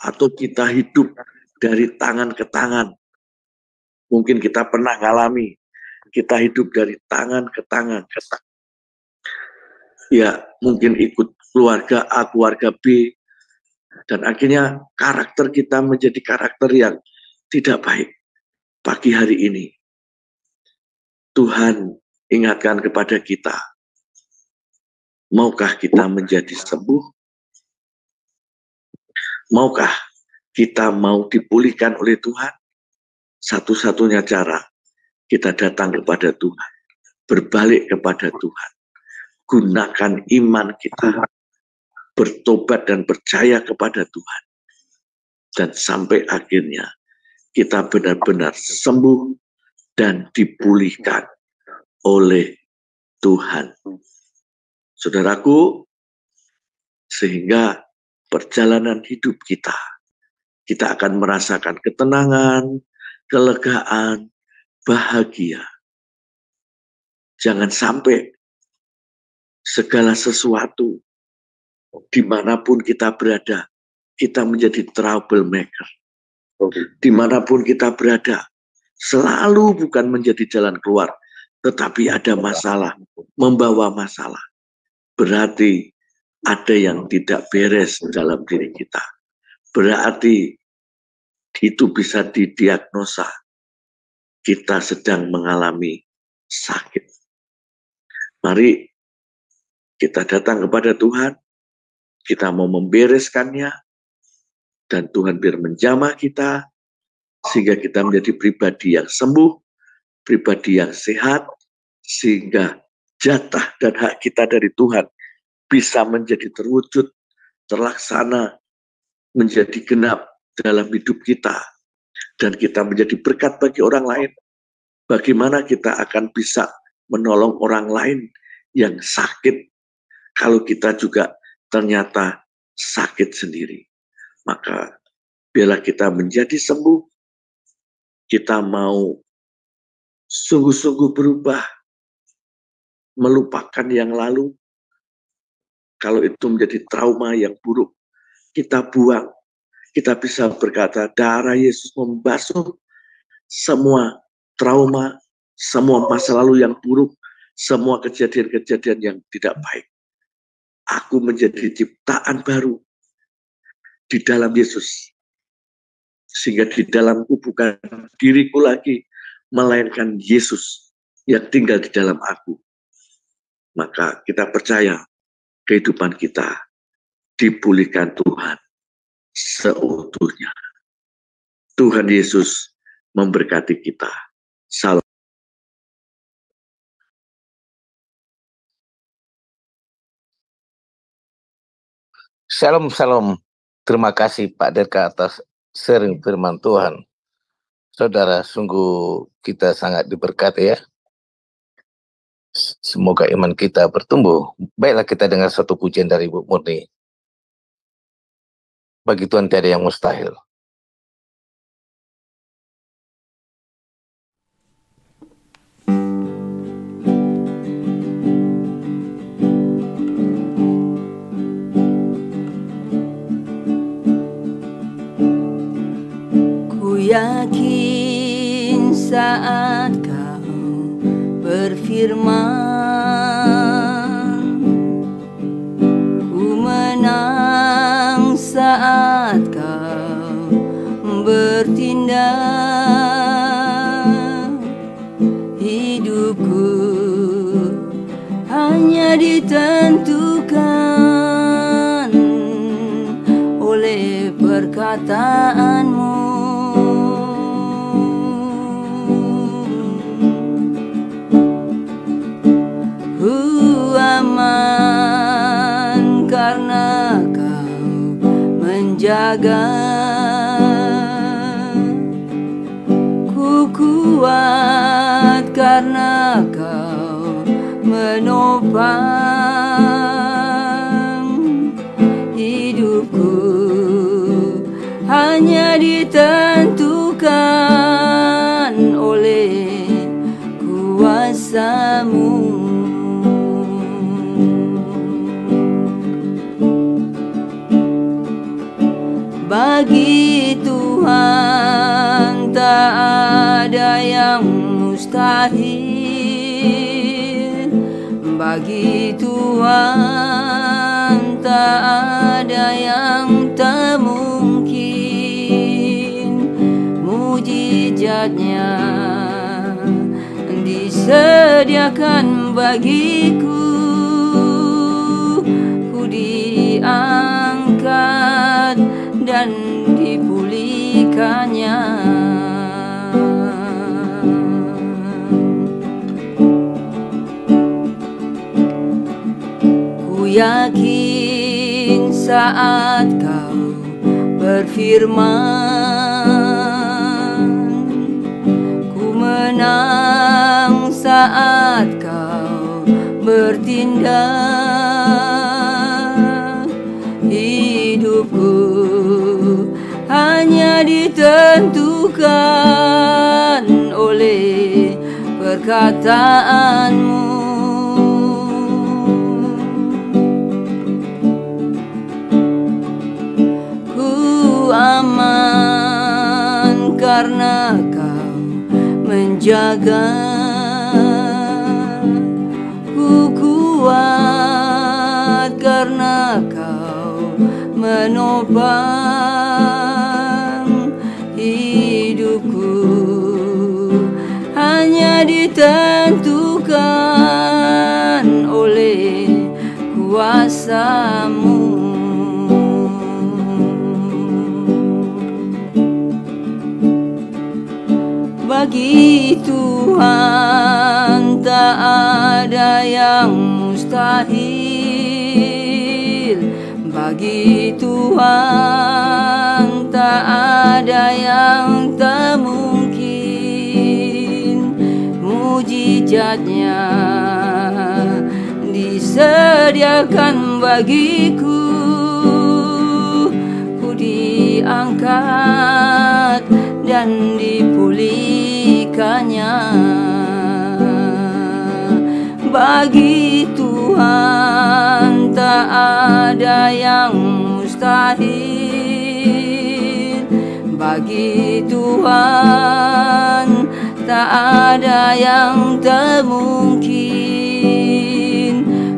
C: Atau kita hidup dari tangan ke tangan. Mungkin kita pernah ngalami, kita hidup dari tangan ke tangan. Ya, mungkin ikut keluarga A, keluarga B. Dan akhirnya karakter kita menjadi karakter yang tidak baik. Pagi hari ini, Tuhan ingatkan kepada kita, maukah kita menjadi sembuh? Maukah kita mau dipulihkan oleh Tuhan? Satu-satunya cara, kita datang kepada Tuhan, berbalik kepada Tuhan, gunakan iman kita, bertobat dan percaya kepada Tuhan, dan sampai akhirnya kita benar-benar sembuh dan dipulihkan oleh Tuhan. Saudaraku, sehingga perjalanan hidup kita akan merasakan ketenangan, kelegaan, bahagia. Jangan sampai segala sesuatu dimanapun kita berada, kita menjadi troublemaker. Dimanapun kita berada, selalu bukan menjadi jalan keluar, tetapi ada masalah, membawa masalah. Berarti ada yang tidak beres dalam diri kita. Berarti itu bisa didiagnosa kita sedang mengalami sakit. Mari kita datang kepada Tuhan, kita mau membereskannya, dan Tuhan biar menjamah kita, sehingga kita menjadi pribadi yang sembuh, pribadi yang sehat, sehingga jatah dan hak kita dari Tuhan bisa menjadi terwujud, terlaksana, menjadi genap dalam hidup kita, dan kita menjadi berkat bagi orang lain, bagaimana kita akan bisa menolong orang lain yang sakit kalau kita juga ternyata sakit sendiri? Maka biarlah kita menjadi sembuh, kita mau sungguh-sungguh berubah, melupakan yang lalu. Kalau itu menjadi trauma yang buruk, kita buang. Kita bisa berkata, darah Yesus membasuh semua trauma, semua masa lalu yang buruk, semua kejadian-kejadian yang tidak baik. Aku menjadi ciptaan baru di dalam Yesus. Sehingga di dalamku bukan diriku lagi, melainkan Yesus yang tinggal di dalam aku. Maka kita percaya kehidupan kita dipulihkan Tuhan seutuhnya. Tuhan Yesus memberkati kita. Salam.
A: Shalom, shalom. Terima kasih Pak Derka atas sharing firman Tuhan. Saudara, sungguh kita sangat diberkati ya. Semoga iman kita bertumbuh. Baiklah kita dengar satu pujian dari Ibu Murni. Bagi Tuhan tiada yang mustahil.
B: Ku yakin saat kau berfirman, ku menang saat kau bertindak. Hidupku hanya ditentukan oleh perkataanmu. Aman karena kau menjaga, ku kuat karena kau menopang. Hidupku hanya ditentukan oleh kuasa-Mu. Bagi Tuhan tak ada yang mustahil. Bagi Tuhan tak ada yang tak mungkin. Mujizatnya disediakan bagiku. Ku diangkat dan dipulihkannya. Ku yakin saat kau berfirman, ku menang saat kau bertindak. Hidupku hanya ditentukan oleh perkataanmu. Ku aman karena kau menjaga, ku kuat karena kau menopang. Hidupku hanya ditentukan oleh kuasa-Mu. Bagi Tuhan tak ada yang mustahil. Bagi Tuhan tak tak ada yang tak mungkin. Mujizatnya disediakan bagiku, ku diangkat dan dipulihkannya. Bagi Tuhan tak ada yang mustahil. Bagi Tuhan tak ada yang tak mungkin.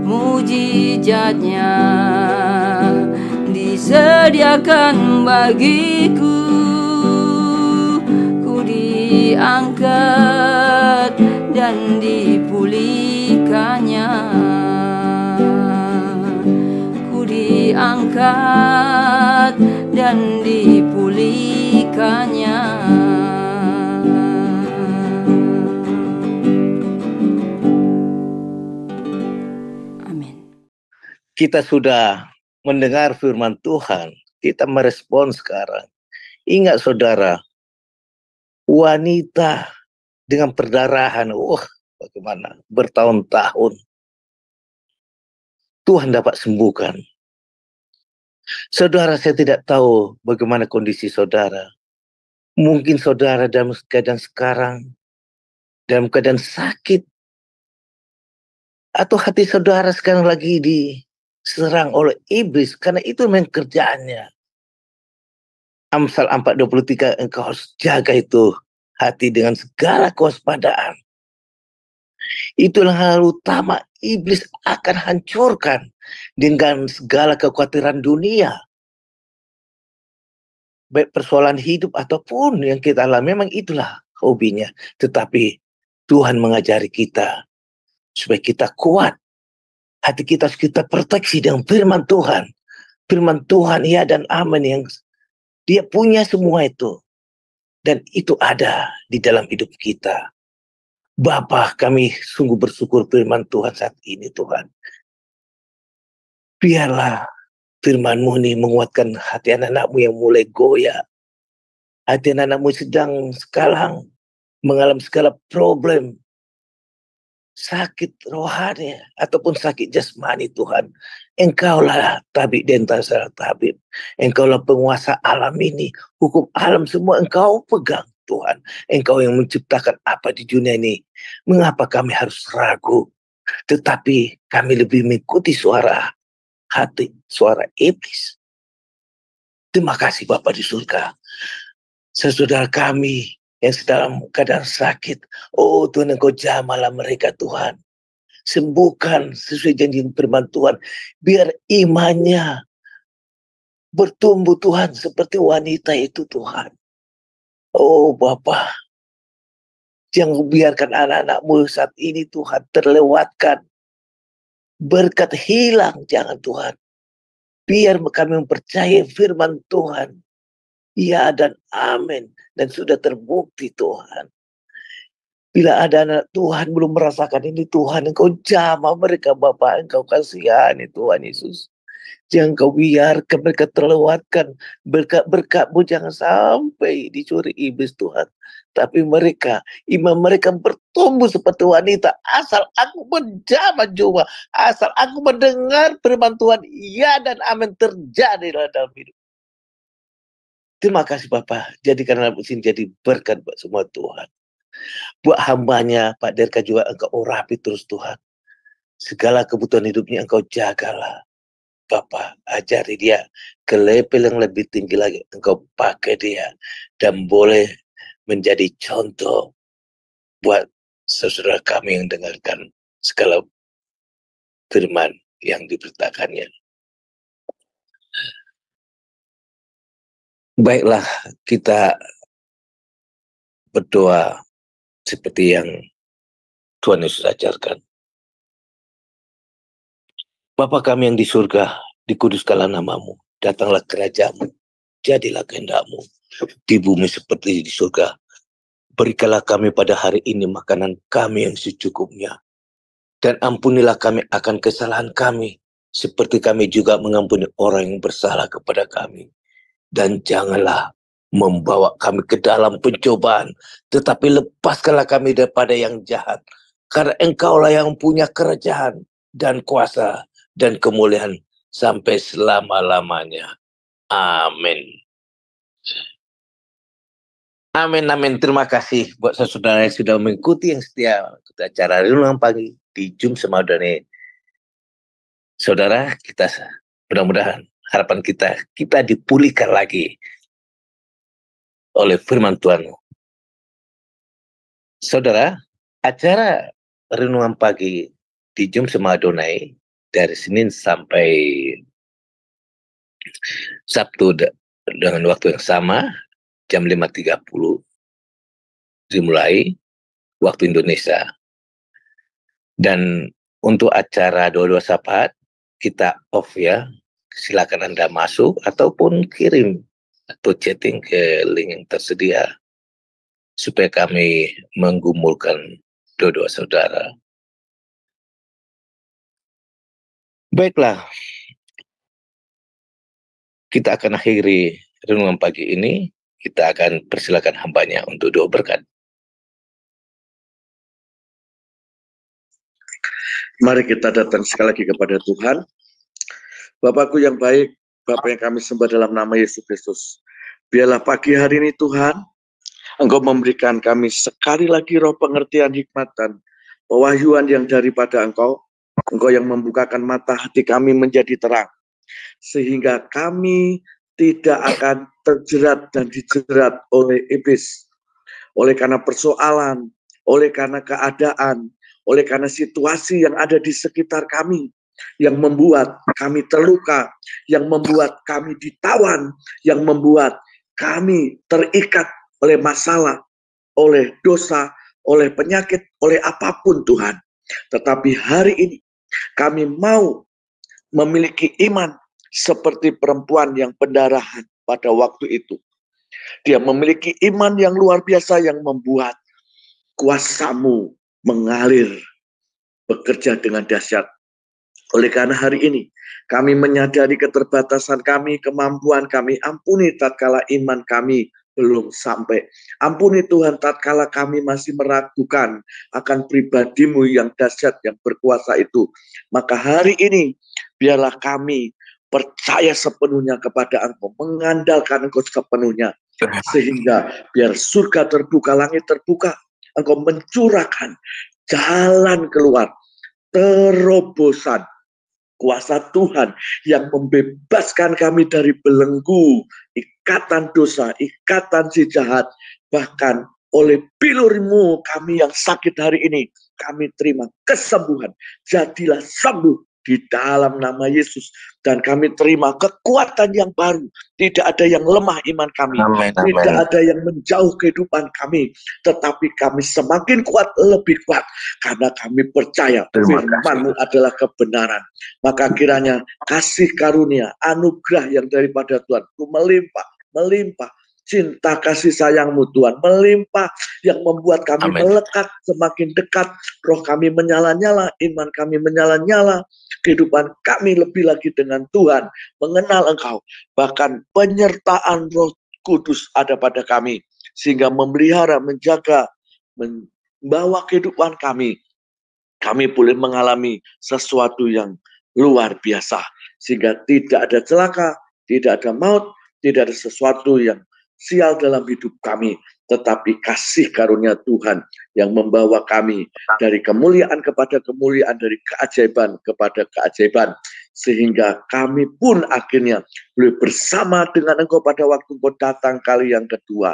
B: Mujizatnya disediakan bagiku, ku diangkat dan dipulihkannya. Ku diangkat dan dipulihkannya. Amin.
A: Kita sudah mendengar firman Tuhan, kita merespon sekarang. Ingat saudara, wanita dengan perdarahan, bagaimana, bertahun-tahun, Tuhan dapat sembuhkan. Saudara, saya tidak tahu bagaimana kondisi saudara. Mungkin saudara dalam keadaan sekarang, dalam keadaan sakit, atau hati saudara sekarang lagi diserang oleh iblis, karena itu memang kerjaannya. Amsal 4:23, engkau harus jaga itu hati dengan segala kewaspadaan. Itulah hal utama iblis akan hancurkan dengan segala kekhawatiran dunia. Baik persoalan hidup ataupun yang kita alami, memang itulah hobinya. Tetapi Tuhan mengajari kita supaya kita kuat. Hati kita harus kita proteksi dengan firman Tuhan. Firman Tuhan, ya dan amin, yang Dia punya semua itu. Dan itu ada di dalam hidup kita. Bapa, kami sungguh bersyukur firman Tuhan saat ini, Tuhan. Biarlah firman-Mu ini menguatkan hati anak-anak-Mu yang mulai goyah. Hati anak-anak-Mu sedang sekarang mengalami segala problem. Sakit rohani ataupun sakit jasmani, Tuhan. Engkaulah tabib di antara segala tabib. Engkaulah penguasa alam ini. Hukum alam semua Engkau pegang, Tuhan. Engkau yang menciptakan apa di dunia ini. Mengapa kami harus ragu? Tetapi kami lebih mengikuti suara hati, suara iblis. Terima kasih Bapa di surga. Saudara kami yang sedang keadaan sakit, oh Tuhan, Engkau jamahlah mereka, Tuhan. Sembuhkan sesuai janji firman Tuhan. Biar imannya bertumbuh, Tuhan, seperti wanita itu, Tuhan. Oh Bapa, jangan biarkan anak-anak-Mu saat ini, Tuhan, terlewatkan. Berkat hilang, jangan, Tuhan. Biar kami mempercayai firman Tuhan. Ya dan amin. Dan sudah terbukti, Tuhan. Bila ada anak Tuhan belum merasakan ini, Tuhan, Engkau jamah mereka, Bapa. Engkau kasihani, Tuhan Yesus. Jangan Kau biarkan mereka terlewatkan. Berkat-Mu jangan sampai dicuri iblis, Tuhan. Tapi mereka, iman mereka bertumbuh seperti wanita. Asal aku menjamah jua. Asal aku mendengar firman Tuhan. Ya dan amin, terjadi dalam hidup. Terima kasih Bapak. Jadikanlah sini jadi berkat buat semua, Tuhan. Buat hambanya Pak Derka juga Engkau urapi terus, Tuhan. Segala kebutuhan hidupnya Engkau jagalah. Bapak, ajari dia ke level yang lebih tinggi lagi. Engkau pakai dia dan boleh menjadi contoh buat saudara kami yang dengarkan segala firman yang diberitakannya. Baiklah, kita berdoa seperti yang Tuhan Yesus ajarkan. Bapa kami yang di surga, dikuduskanlah nama-Mu, datanglah kerajaan-Mu, jadilah kehendak-Mu di bumi seperti di surga. Berikanlah kami pada hari ini makanan kami yang secukupnya, dan ampunilah kami akan kesalahan kami, seperti kami juga mengampuni orang yang bersalah kepada kami. Dan janganlah membawa kami ke dalam pencobaan, tetapi lepaskanlah kami daripada yang jahat, karena Engkaulah yang punya kerajaan dan kuasa dan kemuliaan sampai selama-lamanya. Amin. Amin, amin. Terima kasih buat saudara yang sudah mengikuti yang setia acara Renungan Pagi di Jum Semadone. Saudara, kita mudah-mudahan harapan kita dipulihkan lagi oleh firman Tuhan. Saudara, acara Renungan Pagi di Jum Semadone dari Senin sampai Sabtu dengan waktu yang sama, jam 5.30 dimulai waktu Indonesia. Dan untuk acara doa-doa syafaat kita off ya. Silakan Anda masuk ataupun kirim atau chatting ke link yang tersedia supaya kami menggumulkan doa-doa saudara. Baiklah, kita akan akhiri renungan pagi ini. Kita akan persilakan hambanya untuk doa berkat.
C: Mari kita datang sekali lagi kepada Tuhan. Bapakku yang baik, Bapa yang kami sembah dalam nama Yesus Kristus. Biarlah pagi hari ini Tuhan, Engkau memberikan kami sekali lagi roh pengertian, hikmat dan pewahyuan yang daripada Engkau. Engkau yang membukakan mata hati kami menjadi terang. Sehingga kami tidak akan terjerat dan dijerat oleh iblis. Oleh karena persoalan, oleh karena keadaan, oleh karena situasi yang ada di sekitar kami, yang membuat kami terluka, yang membuat kami ditawan, yang membuat kami terikat oleh masalah, oleh dosa, oleh penyakit, oleh apapun Tuhan. Tetapi hari ini kami mau memiliki iman seperti perempuan yang pendarahan pada waktu itu. Dia memiliki iman yang luar biasa yang membuat kuasa-Mu mengalir, bekerja dengan dahsyat. Oleh karena hari ini kami menyadari keterbatasan kami, kemampuan kami. Ampuni tatkala iman kami belum sampai. Ampuni Tuhan tatkala kami masih meragukan akan pribadi-Mu yang dahsyat, yang berkuasa itu. Maka hari ini biarlah kami percaya sepenuhnya kepada Engkau, mengandalkan Engkau sepenuhnya. Sehingga biar surga terbuka, langit terbuka, Engkau mencurahkan jalan keluar, terobosan kuasa Tuhan yang membebaskan kami dari belenggu, ikatan dosa, ikatan si jahat. Bahkan oleh pilur-Mu kami yang sakit hari ini, kami terima kesembuhan. Jadilah sembuh di dalam nama Yesus. Dan kami terima kekuatan yang baru. Tidak ada yang lemah iman kami.
A: Amin, amin.
C: Tidak ada yang menjauh kehidupan kami. Tetapi kami semakin kuat, lebih kuat. Karena kami percaya firman-Mu adalah kebenaran. Maka kiranya kasih karunia, anugerah yang daripada Tuhan itu melimpah, melimpah. Cinta kasih sayang-Mu Tuhan melimpah yang membuat kami melekat semakin dekat. Roh kami menyala-nyala, iman kami menyala-nyala, kehidupan kami lebih lagi dengan Tuhan, mengenal Engkau. Bahkan penyertaan Roh Kudus ada pada kami, sehingga memelihara, menjaga, membawa kehidupan kami. Kami boleh mengalami sesuatu yang luar biasa, sehingga tidak ada celaka, tidak ada maut, tidak ada sesuatu yang sial dalam hidup kami, tetapi kasih karunia Tuhan yang membawa kami dari kemuliaan kepada kemuliaan, dari keajaiban kepada keajaiban, sehingga kami pun akhirnya boleh bersama dengan Engkau pada waktu Engkau datang kali yang kedua.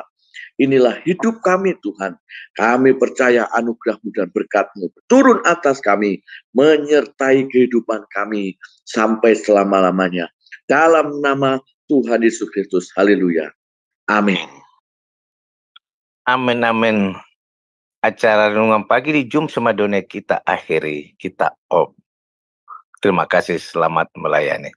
C: Inilah hidup kami Tuhan. Kami percaya anugerah-Mu dan berkat-Mu turun atas kami, menyertai kehidupan kami sampai selama-lamanya. Dalam nama Tuhan Yesus Kristus. Haleluya. Amin.
A: Amin, amin. Acara renungan pagi di Jum Semadone kita akhiri, kita off. Terima kasih, selamat melayani.